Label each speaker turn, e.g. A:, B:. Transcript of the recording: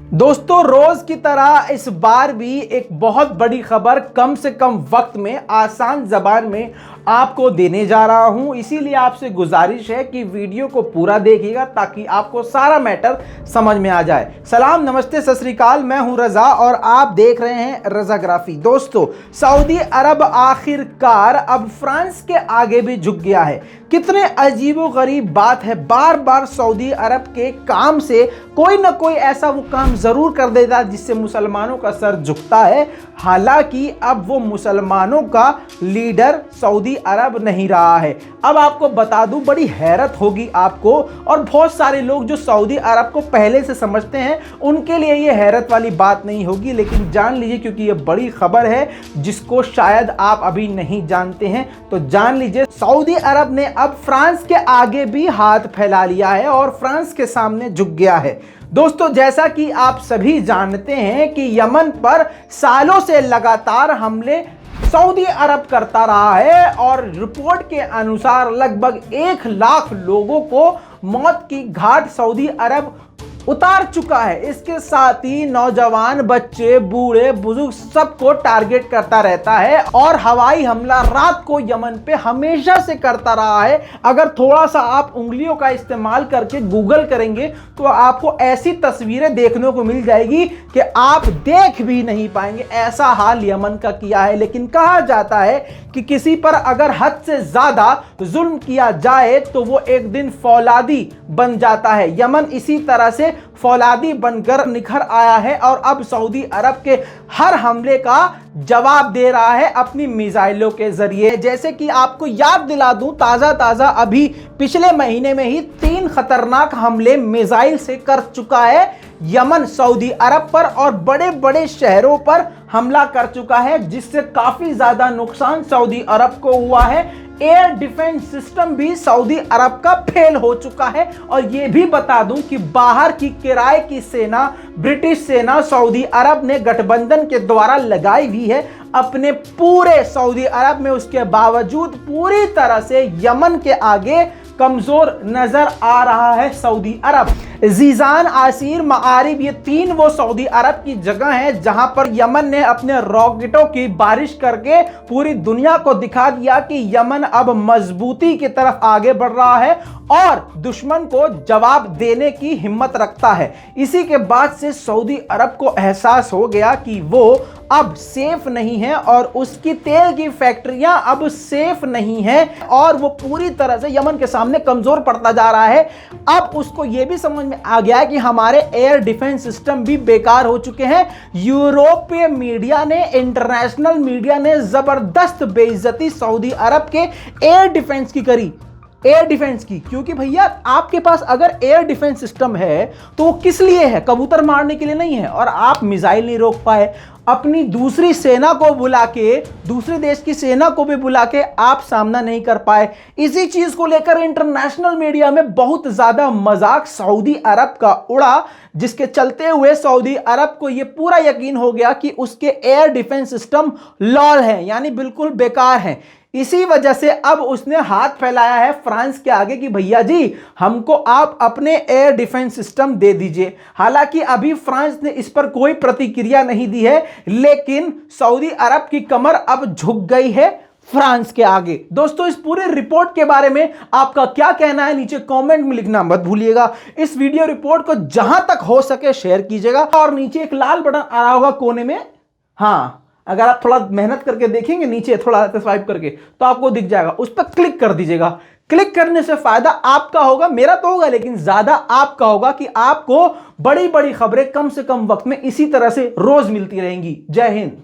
A: दोस्तों रोज की तरह इस बार भी एक बहुत बड़ी खबर कम से कम वक्त में आसान जबान में आपको देने जा रहा हूं। इसीलिए आपसे गुजारिश है कि वीडियो को पूरा देखिएगा ताकि आपको सारा मैटर समझ में आ जाए। सलाम, नमस्ते, सत श्री अकाल। मैं हूं रजा और आप देख रहे हैं रजाग्राफी। दोस्तों, सऊदी अरब आखिरकार अब फ्रांस के आगे भी झुक गया है। कितने अजीबोगरीब बात है, बार बार सऊदी अरब के काम से कोई ना कोई ऐसा वो काम जरूर कर देता जिससे मुसलमानों का सर झुकता है। हालांकि अब वो मुसलमानों का लीडर सऊदी अरब नहीं रहा है। अब आपको बता दूं, बड़ी हैरत होगी आपको और बहुत सारे लोग जो सऊदी अरब को पहले से समझते हैं उनके लिए ये हैरत वाली बात नहीं होगी, लेकिन जान लीजिए क्योंकि ये बड़ी खबर है जिसको शायद आप अभी नहीं जानते हैं। तो जान लीजिए, सऊदी अरब ने अब फ्रांस के आगे भी हाथ फैला लिया है और फ्रांस के सामने झुक गया है। दोस्तों, जैसा कि आप सभी जानते हैं कि यमन पर सालों से लगातार हमले सऊदी अरब करता रहा है और रिपोर्ट के अनुसार लगभग 1 लाख लोगों को मौत की घाट सऊदी अरब उतार चुका है। इसके साथ ही नौजवान, बच्चे, बूढ़े, बुजुर्ग सबको टारगेट करता रहता है और हवाई हमला रात को यमन पे हमेशा से करता रहा है। अगर थोड़ा सा आप उंगलियों का इस्तेमाल करके गूगल करेंगे तो आपको ऐसी तस्वीरें देखने को मिल जाएगी कि आप देख भी नहीं पाएंगे। ऐसा हाल यमन का किया है। लेकिन कहा जाता है कि किसी पर अगर हद से ज्यादा जुल्म किया जाए तो वो एक दिन फौलादी बन जाता है। यमन इसी तरह से फौलादी बनकर निखर आया है और अब सऊदी अरब के हर हमले का जवाब दे रहा है अपनी मिसाइलों के जरिए। जैसे कि आपको याद दिला दूं, ताजा अभी पिछले महीने में ही 3 खतरनाक हमले मिसाइल से कर चुका है यमन सऊदी अरब पर और बड़े बड़े शहरों पर हमला कर चुका है, जिससे काफी ज्यादा नुकसान सऊदी अरब को हुआ है। एयर डिफेंस सिस्टम भी सऊदी अरब का फेल हो चुका है। और यह भी बता दूं कि बाहर की किराए की सेना, ब्रिटिश सेना सऊदी अरब ने गठबंधन के द्वारा लगाई हुई है अपने पूरे सऊदी अरब में। उसके बावजूद पूरी तरह से यमन के आगे कमजोर नजर आ रहा है सऊदी अरब। जीजान, आसीर, मारिब, ये 3 वो सऊदी अरब की जगह हैं जहां पर यमन ने अपने रॉकेटों की बारिश करके पूरी दुनिया को दिखा दिया कि यमन अब मजबूती की तरफ आगे बढ़ रहा है और दुश्मन को जवाब देने की हिम्मत रखता है। इसी के बाद से सऊदी अरब को एहसास हो गया कि वो अब सेफ नहीं है और उसकी तेल की फैक्ट्रियां अब सेफ नहीं है और वो पूरी तरह से यमन के सामने कमजोर पड़ता जा रहा है। अब उसको यह भी समझ में आ गया कि हमारे एयर डिफेंस सिस्टम भी बेकार हो चुके हैं। यूरोपीय मीडिया ने, इंटरनेशनल मीडिया ने जबरदस्त बेइज्जती सऊदी अरब के एयर डिफेंस की करी। एयर डिफेंस की, क्योंकि भैया आपके पास अगर एयर डिफेंस सिस्टम है तो वो किस लिए है? कबूतर मारने के लिए नहीं है। और आप मिसाइल नहीं रोक पाए, अपनी दूसरी सेना को बुला के, दूसरे देश की सेना को भी बुला के आप सामना नहीं कर पाए। इसी चीज को लेकर इंटरनेशनल मीडिया में बहुत ज्यादा मजाक सऊदी अरब का उड़ा, जिसके चलते हुए सऊदी अरब को यह पूरा यकीन हो गया कि उसके एयर डिफेंस सिस्टम लॉल है, यानी बिल्कुल बेकार है। इसी वजह से अब उसने हाथ फैलाया है फ्रांस के आगे कि भैया जी, हमको आप अपने एयर डिफेंस सिस्टम दे दीजिए। हालांकि अभी फ्रांस ने इस पर कोई प्रतिक्रिया नहीं दी है, लेकिन सऊदी अरब की कमर अब झुक गई है फ्रांस के आगे। दोस्तों, इस पूरे रिपोर्ट के बारे में आपका क्या कहना है नीचे कमेंट में लिखना मत भूलिएगा। इस वीडियो रिपोर्ट को जहां तक हो सके शेयर कीजिएगा और नीचे एक लाल बटन आ रहा होगा कोने में, हाँ, अगर आप थोड़ा मेहनत करके देखेंगे नीचे थोड़ा स्वाइप करके तो आपको दिख जाएगा, उस पर क्लिक कर दीजिएगा। क्लिक करने से फायदा आपका होगा, मेरा तो होगा लेकिन ज्यादा आपका होगा कि आपको बड़ी बड़ी खबरें कम से कम वक्त में इसी तरह से रोज मिलती रहेंगी। जय हिंद।